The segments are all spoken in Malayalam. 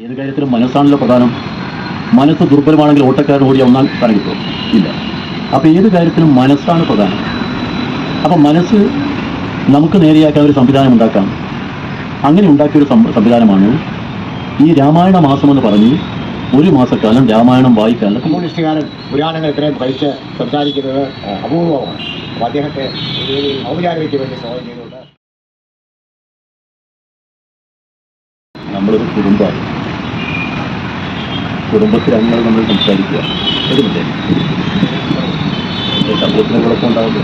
ഏത് കാര്യത്തിലും മനസ്സാണല്ലോ പ്രധാനം. മനസ്സ് ദുർബലമാണെങ്കിൽ ഓട്ടക്കാരൻ ഓടി ഒന്നാം സ്ഥാനം കിട്ടും ഇല്ല. അപ്പോൾ ഏത് കാര്യത്തിലും മനസ്സാണ് പ്രധാനം. അപ്പം മനസ്സ് നമുക്ക് നേരെയാക്കാൻ ഒരു സംവിധാനം ഉണ്ടാക്കാം. അങ്ങനെ ഉണ്ടാക്കിയൊരു സംവിധാനമാണ് ഈ രാമായണ മാസം എന്ന് പറഞ്ഞ് ഒരു മാസക്കാലം രാമായണം വായിക്കാൻ. കമ്മ്യൂണിസ്റ്റുകാരൻ പുരാണങ്ങൾ ഇത്രയും പഠിച്ച് സംസാരിക്കുന്നത് അപൂർവമാണ്. അപ്പോൾ അദ്ദേഹത്തെ ഔപചാരികതയ്ക്ക് വേണ്ടി സ്വാഗതം ചെയ്തുകൊണ്ട് നമ്മളൊരു കുടുംബത്തിലങ്ങൾ നമ്മൾ സംസാരിക്കുക. വരുന്നില്ലേ ശബ്ദത്തിന് കുഴപ്പമുണ്ടാകുമ്പോൾ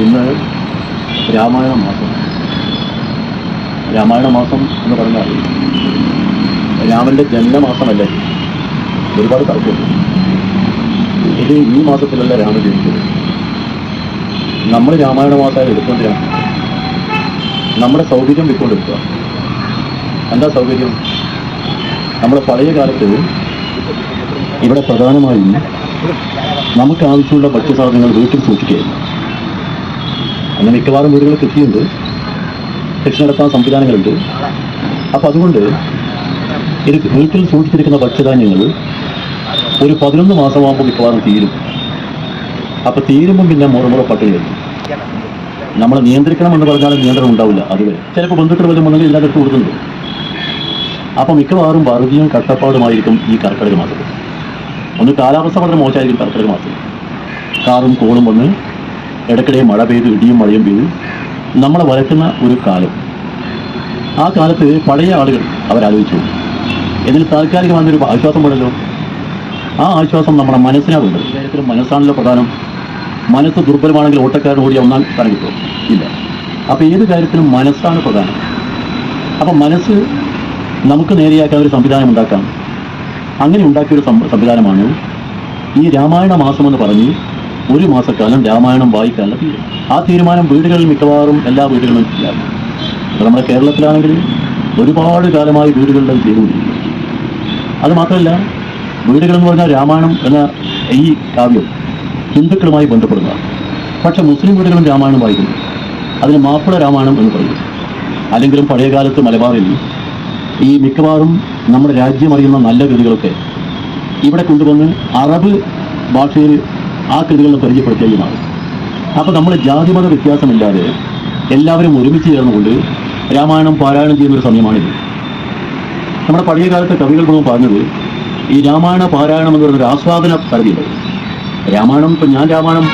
ഇന്ന് രാമായണ മാസം. രാമായണ മാസം എന്ന് പറഞ്ഞാൽ രാമൻ്റെ ജന്മമാസമല്ലേ. ഒരുപാട് തർക്കമുണ്ട്. ഇത് ഈ മാസത്തിലല്ല രാമൻ ജനിച്ചത്. നമ്മൾ രാമായണ മാസമായാലും എടുത്തുകൊണ്ടിരാണ് നമ്മുടെ സൗകര്യം വിട്ടുകൊണ്ടിരിക്കുക. എന്താ സൗകര്യം? നമ്മുടെ പഴയ കാലത്ത് ഇവിടെ പ്രധാനമായും നമുക്ക് ആവശ്യമുള്ള ഭക്ഷ്യസാധനങ്ങൾ വീട്ടിൽ സൂക്ഷിക്കുകയായിരുന്നു. അന്ന് മിക്കവാറും വീടുകൾ കൃഷിയുണ്ട്, കൃഷി നടത്താൻ സംവിധാനങ്ങളുണ്ട്. അപ്പം അതുകൊണ്ട് ഇത് വീട്ടിൽ സൂക്ഷിച്ചിരിക്കുന്ന ഭക്ഷ്യധാന്യങ്ങൾ ഒരു 11 മാസമാകുമ്പോൾ മിക്കവാറും തീരും. അപ്പം തീരുമ്പം പിന്നെ മുറമുറ പട്ടിണി വരും. നമ്മളെ നിയന്ത്രിക്കണം എന്ന് പറഞ്ഞാലും നിയന്ത്രണം ഉണ്ടാവില്ല. അതുവരെ ചിലപ്പോൾ ബന്ധുക്കൾ വല്ലതും വന്നെങ്കിൽ എല്ലാവർക്കും കൊടുക്കുന്നുണ്ട്. അപ്പം മിക്കവാറും വറുതിയും കഷ്ടപ്പാടുമായിരിക്കും ഈ കർക്കിടക മാസത്തിൽ. ഒന്ന് കാലാവസ്ഥ വളരെ മോശമായിരിക്കും കർക്കിടക മാസത്തിൽ. കാറും കോളും വന്ന് ഇടയ്ക്കിടെ മഴ പെയ്ത് ഇടിയും മഴയും പെയ്ത് നമ്മളെ വരയ്ക്കുന്ന ഒരു കാലം. ആ കാലത്ത് പഴയ ആളുകൾ അവരാലോചിച്ചു ഇതിന് താൽക്കാലികമായൊരു ആശ്വാസം വേണമല്ലോ. ആ ആശ്വാസം നമ്മുടെ മനസ്സിനാവുണ്ട്. കാര്യത്തിലും മനസ്സാണല്ലോ പ്രധാനം. മനസ്സ് ദുർബലമാണെങ്കിൽ ഓട്ടക്കാരൻ ഓടി ഒന്നാം സ്ഥാനം കിട്ടും ഇല്ല. അപ്പോൾ ഏത് കാര്യത്തിലും മനസ്സാണ് പ്രധാനം. അപ്പം മനസ്സ് നമുക്ക് നേരെയാക്കാൻ ഒരു സംവിധാനം ഉണ്ടാക്കാം. അങ്ങനെ ഉണ്ടാക്കിയൊരു സംവിധാനമാണ് ഈ രാമായണ മാസം എന്ന് പറഞ്ഞ് ഒരു മാസക്കാലം രാമായണം വായിക്കാനുള്ള തീരുമാനം. ആ തീരുമാനം വീടുകളിൽ മിക്കവാറും എല്ലാ വീടുകളിലും ഇല്ലായിരുന്നു. അപ്പോൾ നമ്മുടെ കേരളത്തിലാണെങ്കിൽ ഒരുപാട് കാലമായി വീടുകളിൽ അത് ചെയ്തുകൊണ്ടിരിക്കുന്നു. അത് മാത്രമല്ല, വീടുകളെന്ന് പറഞ്ഞാൽ രാമായണം എന്ന ഈ കാവ്യം ഹിന്ദുക്കളുമായി ബന്ധപ്പെടുന്നതാണ്. പക്ഷെ മുസ്ലിം വീടുകളും രാമായണം വായിക്കുന്നു. അതിന് മാപ്പിള രാമായണം എന്ന് പറയും. അല്ലെങ്കിലും പഴയകാലത്ത് മലബാറിൽ ഈ മിക്കവാറും നമ്മുടെ രാജ്യം അറിയുന്ന നല്ല കൃതികളൊക്കെ ഇവിടെ കൊണ്ടുവന്ന് അറബ് ഭാഷയിൽ ആ കൃതികളെ പരിചയപ്പെടുത്തുകയുമാണ്. അപ്പോൾ നമ്മൾ ജാതിമത വ്യത്യാസമില്ലാതെ എല്ലാവരും ഒരുമിച്ച് ചേർന്നുകൊണ്ട് രാമായണം പാരായണം ചെയ്യുന്നൊരു സമയമാണിത്. നമ്മുടെ പഴയ കാലത്തെ കവികൾ മുഴുവൻ പറഞ്ഞത് ഈ രാമായണ പാരായണം എന്ന് പറയുന്നൊരു ആസ്വാദന പരിധിയുണ്ട്. രാമായണം ഇപ്പം ഞാൻ രാമായണം